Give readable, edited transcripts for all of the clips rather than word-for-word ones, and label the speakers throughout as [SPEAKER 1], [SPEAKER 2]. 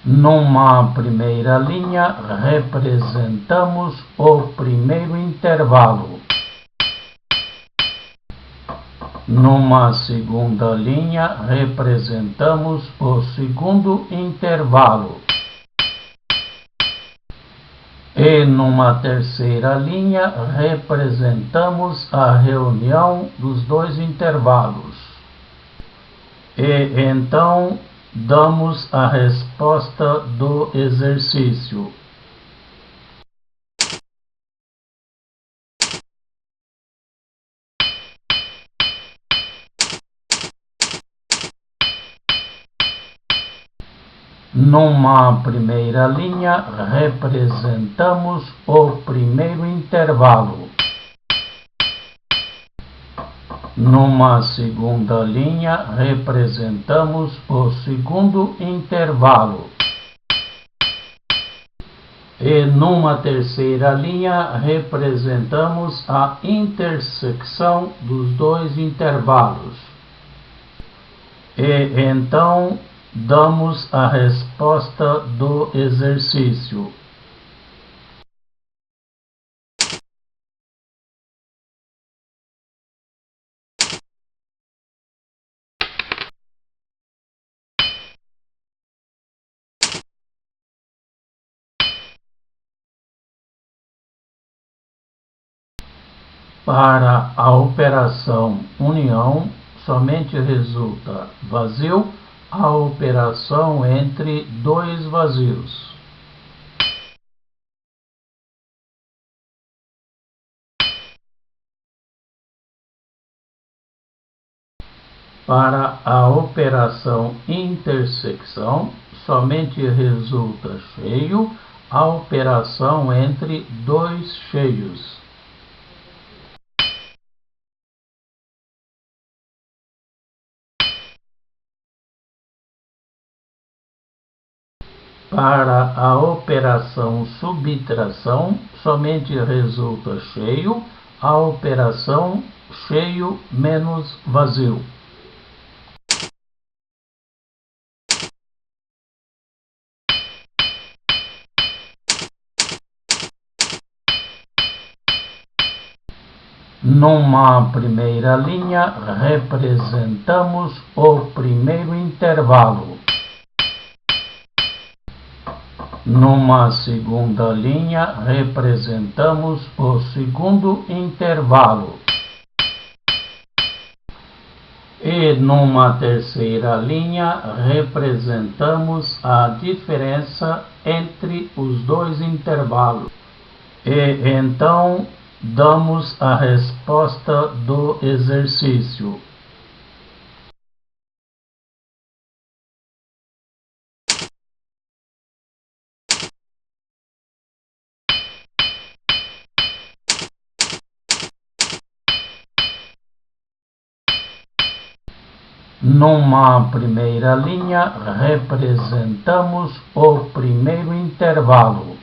[SPEAKER 1] Numa primeira linha, representamos o primeiro intervalo. Numa segunda linha, representamos o segundo intervalo. E numa terceira linha, representamos a reunião dos dois intervalos. E então, damos a resposta do exercício. Numa primeira linha, representamos o primeiro intervalo. Numa segunda linha, representamos o segundo intervalo. E numa terceira linha, representamos a intersecção dos dois intervalos. E então, damos a resposta do exercício. Para a operação união, somente resulta vazio a operação entre dois vazios. Para a operação intersecção, somente resulta cheio a operação entre dois cheios. Para a operação subtração, somente resulta cheio a operação cheio menos vazio. Numa primeira linha, representamos o primeiro intervalo. Numa segunda linha, representamos o segundo intervalo. E numa terceira linha, representamos a diferença entre os dois intervalos. E então, damos a resposta do exercício. Numa primeira linha, representamos o primeiro intervalo.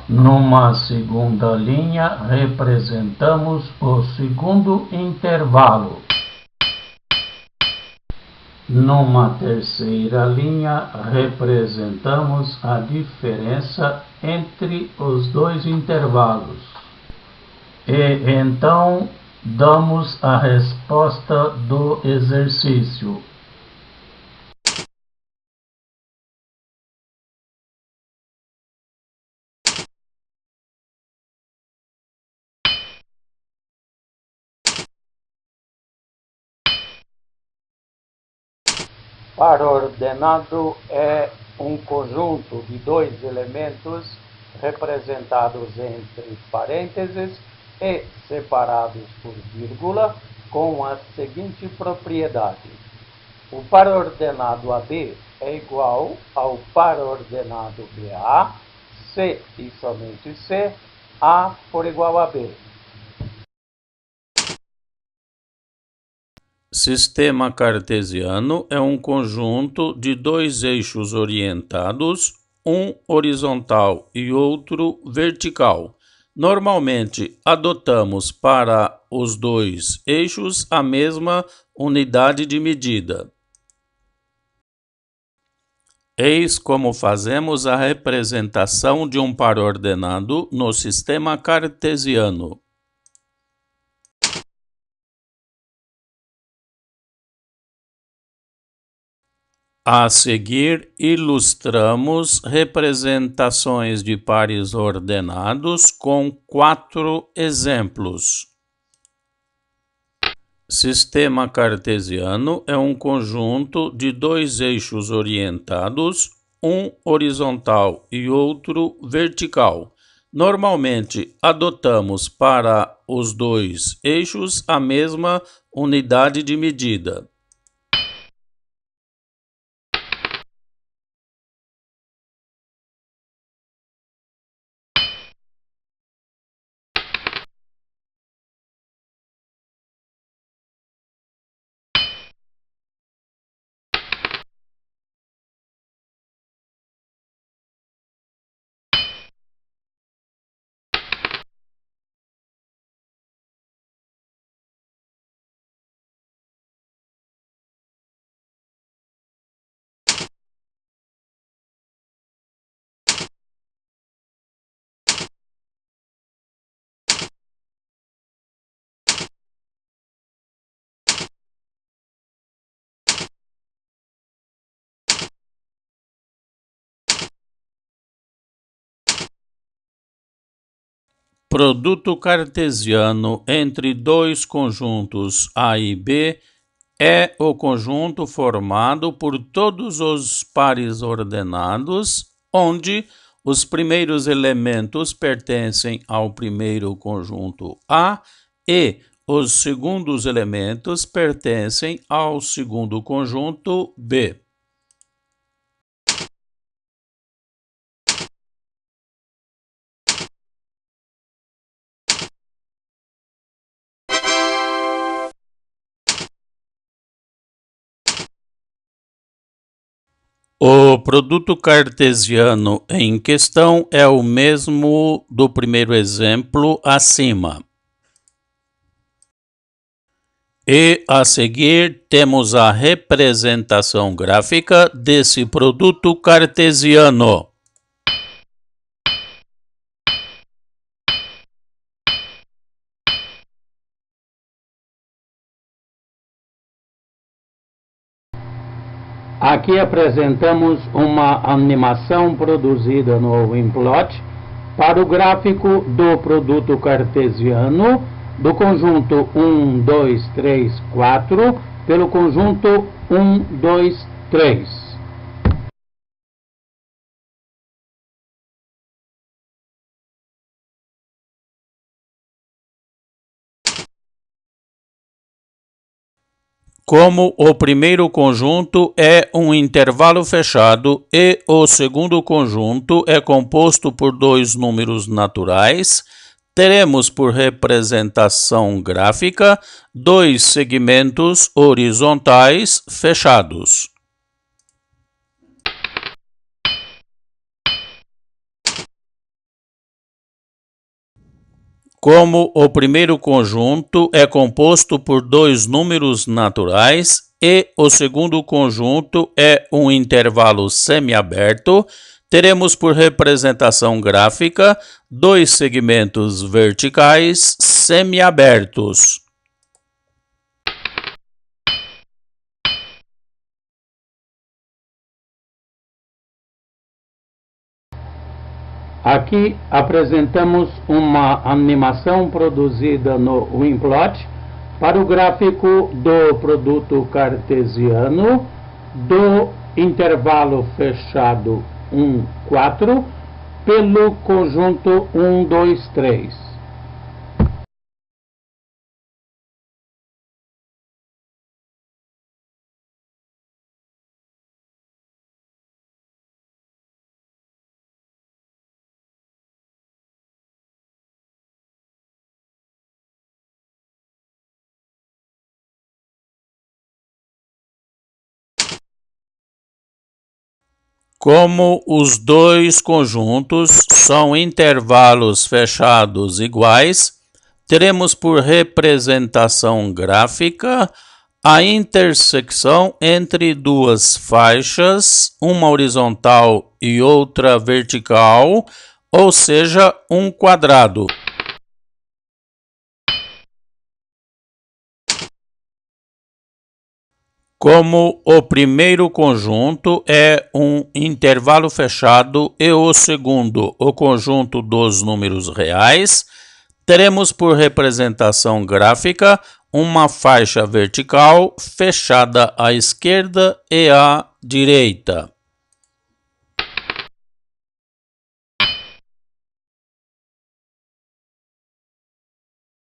[SPEAKER 1] Numa segunda linha, representamos o segundo intervalo. Numa terceira linha, representamos a diferença entre os dois intervalos. E então, damos a resposta do exercício. Par ordenado é um conjunto de dois elementos representados entre parênteses e separados por vírgula com a seguinte propriedade: o par ordenado AB é igual ao par ordenado BA, C e somente C, A por igual a B.
[SPEAKER 2] Sistema cartesiano é um conjunto de dois eixos orientados, um horizontal e outro vertical. Normalmente, adotamos para os dois eixos a mesma unidade de medida. Eis como fazemos a representação de um par ordenado no sistema cartesiano. A seguir, ilustramos representações de pares ordenados com 4 exemplos. Sistema cartesiano é um conjunto de 2 eixos orientados, um horizontal e outro vertical. Normalmente, adotamos para os 2 eixos a mesma unidade de medida. Produto cartesiano entre 2 conjuntos A e B é o conjunto formado por todos os pares ordenados, onde os primeiros elementos pertencem ao primeiro conjunto A e os segundos elementos pertencem ao segundo conjunto B. O produto cartesiano em questão é o mesmo do primeiro exemplo acima. E a seguir temos a representação gráfica desse produto cartesiano.
[SPEAKER 1] Aqui apresentamos uma animação produzida no Wimplot para o gráfico do produto cartesiano do conjunto 1, 2, 3, 4 pelo conjunto 1, 2, 3.
[SPEAKER 2] Como o primeiro conjunto é um intervalo fechado e o segundo conjunto é composto por 2 números naturais, teremos por representação gráfica 2 segmentos horizontais fechados. Como o primeiro conjunto é composto por 2 números naturais e o segundo conjunto é um intervalo semiaberto, teremos por representação gráfica 2 segmentos verticais semiabertos.
[SPEAKER 1] Aqui apresentamos uma animação produzida no Wimplot para o gráfico do produto cartesiano do intervalo fechado 1, 4 pelo conjunto 1, 2, 3.
[SPEAKER 2] Como os 2 conjuntos são intervalos fechados iguais, teremos por representação gráfica a intersecção entre duas faixas, uma horizontal e outra vertical, ou seja, um quadrado. Como o primeiro conjunto é um intervalo fechado e o segundo o conjunto dos números reais, teremos por representação gráfica uma faixa vertical fechada à esquerda e à direita.